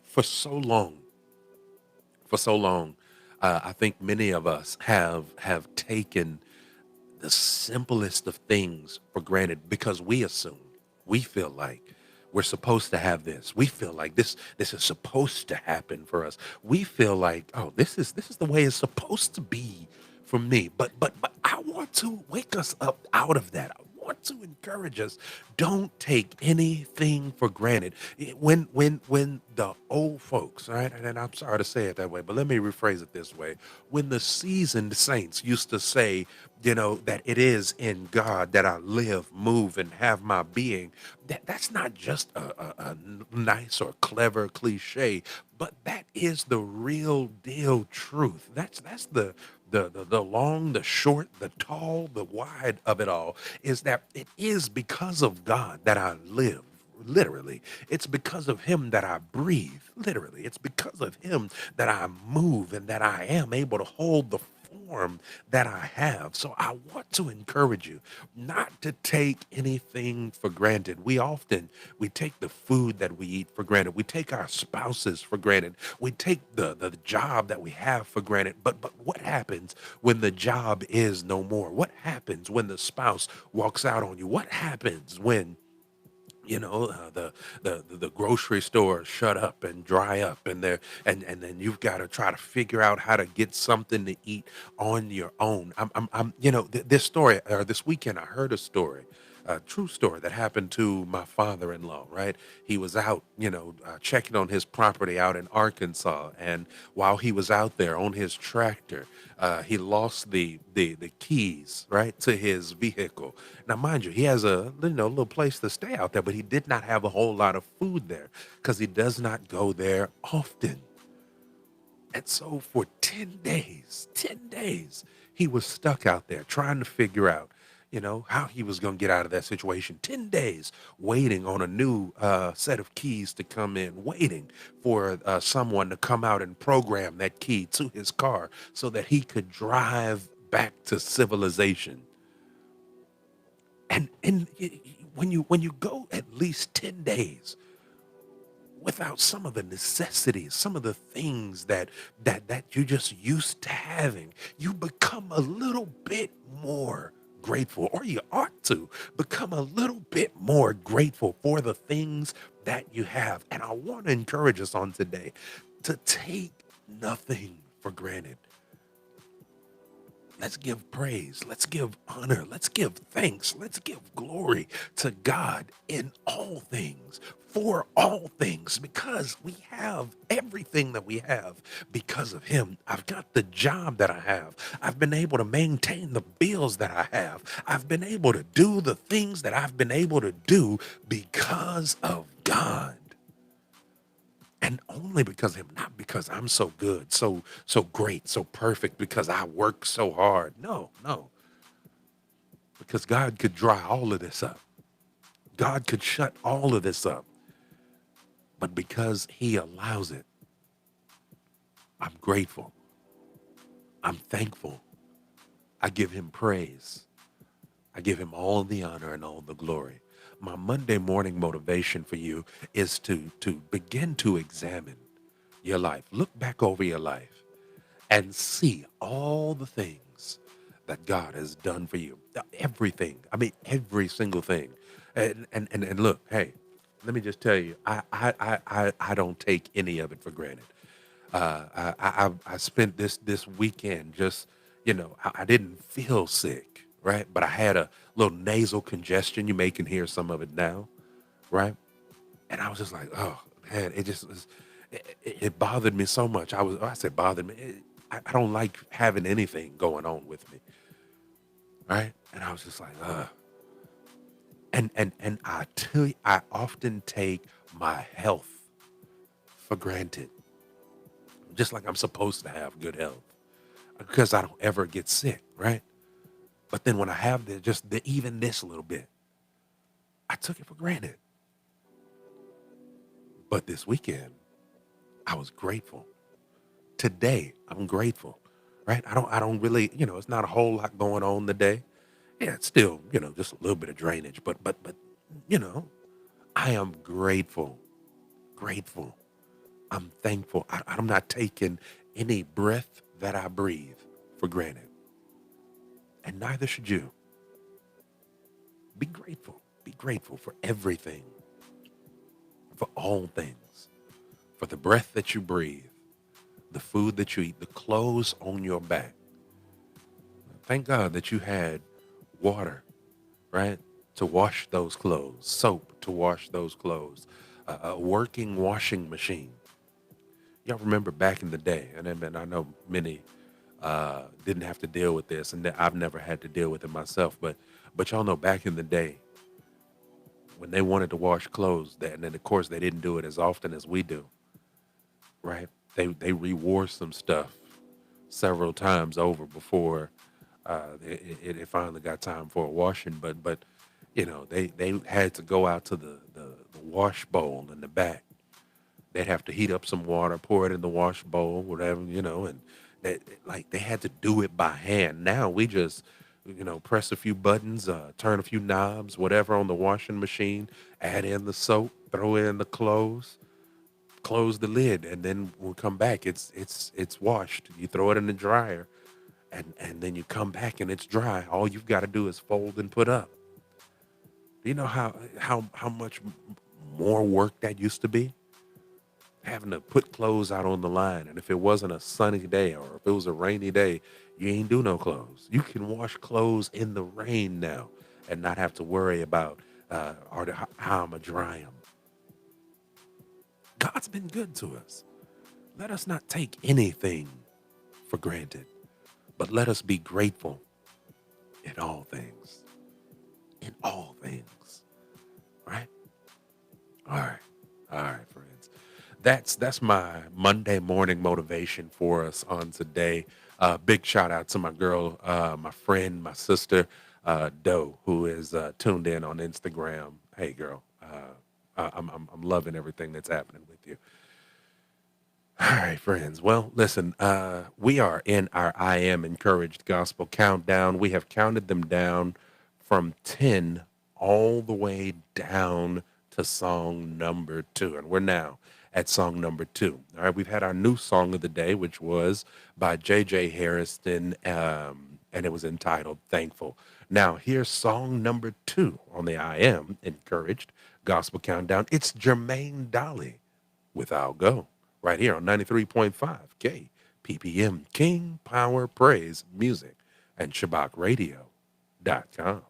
for so long, I think many of us have taken the simplest of things for granted because we assume, we feel like we're supposed to have this. We feel like this is supposed to happen for us. We feel like, oh, this is the way it's supposed to be for me. But I want to wake us up out of that. I want to encourage us. Don't take anything for granted. When the old folks, right? And I'm sorry to say it that way, but let me rephrase it this way. When the seasoned saints used to say, that it is in God that I live, move, and have my being. That's not just a nice or clever cliche, but that is the real deal truth. That's the long, the short, the tall, the wide of it all, is that it is because of God that I live. Literally, it's because of him that I breathe. Literally, it's because of him that I move and that I am able to hold the form that I have. So I want to encourage you not to take anything for granted. We take the food that we eat for granted. We take our spouses for granted. We take the job that we have for granted. But what happens when the job is no more? What happens when the spouse walks out on you? What happens when the grocery store shut up and dry up, and then you've got to try to figure out how to get something to eat on your own. This story, or this weekend I heard a story, a true story that happened to my father-in-law. Right, he was out, checking on his property out in Arkansas, and while he was out there on his tractor, he lost the keys, right, to his vehicle. Now, mind you, he has a little place to stay out there, but he did not have a whole lot of food there because he does not go there often. And so for 10 days, he was stuck out there trying to figure out, how he was going to get out of that situation. 10 days waiting on a new set of keys to come in, waiting for someone to come out and program that key to his car so that he could drive back to civilization. And when you go at least 10 days without some of the necessities, some of the things that you just used to having, you become a little bit more grateful, or you ought to become a little bit more grateful for the things that you have. And I want to encourage us on today to take nothing for granted. Let's give praise. Let's give honor. Let's give thanks. Let's give glory to God in all things, for all things, because we have everything that we have because of Him. I've got the job that I have. I've been able to maintain the bills that I have. I've been able to do the things that I've been able to do because of God. And only because of him, not because I'm so good, so great, so perfect, because I work so hard. No, no. Because God could dry all of this up. God could shut all of this up. But because he allows it, I'm grateful. I'm thankful. I give him praise. I give him all the honor and all the glory. My Monday morning motivation for you is to begin to examine your life. Look back over your life and see all the things that God has done for you. Everything. I mean, every single thing. And look, hey, let me just tell you, I don't take any of it for granted. I spent this weekend just, I didn't feel sick, right? But I had a little nasal congestion. You may can hear some of it now, right? And I was just like, oh man, it just was, it bothered me so much. I said bothered me. I don't like having anything going on with me, right? And I was just like, and I tell you, I often take my health for granted, just like I'm supposed to have good health because I don't ever get sick, right? But then when I have even this little bit, I took it for granted. But this weekend, I was grateful. Today, I'm grateful, right? I don't really, it's not a whole lot going on today. Yeah, it's still, just a little bit of drainage, but, you know, I am grateful grateful. I'm thankful. I'm not taking any breath that I breathe for granted. And neither should you. Be grateful. Be grateful for everything, for all things, for the breath that you breathe, the food that you eat, the clothes on your back. Thank God that you had water, right? To wash those clothes, soap to wash those clothes, a working washing machine. Y'all remember back in the day, and I know many didn't have to deal with this, and I've never had to deal with it myself. But y'all know back in the day when they wanted to wash clothes, and then of course they didn't do it as often as we do, right? They rewore some stuff several times over before it finally got time for a washing. But they had to go out to the wash bowl in the back. They'd have to heat up some water, pour it in the wash bowl, whatever, and like they had to do it by hand. Now we just, press a few buttons, turn a few knobs, whatever on the washing machine, add in the soap, throw in the clothes, close the lid, and then we'll come back. It's washed. You throw it in the dryer, and then you come back and it's dry. All you've got to do is fold and put up. Do you know how much more work that used to be? Having to put clothes out on the line. And if it wasn't a sunny day or if it was a rainy day, you ain't do no clothes. You can wash clothes in the rain now and not have to worry about how I'm going to dry them. God's been good to us. Let us not take anything for granted, but let us be grateful in all things. In all things. Right? All right. All right, friends. That's my Monday morning motivation for us on today. Big shout out to my girl, my friend, my sister, Doe, who is tuned in on Instagram. Hey, girl, I'm loving everything that's happening with you. All right, friends. Well, listen, we are in our I Am Encouraged Gospel Countdown. We have counted them down from 10 all the way down to song number 2. And we're now at song number 2. All right, we've had our new song of the day, which was by J.J. Harrison, and it was entitled Thankful. Now, here's song number 2 on the I Am Encouraged Gospel Countdown. It's Jermaine Dolly with I'll Go, right here on 93.5 KPPM, King Power Praise Music and ShabakRadio.com.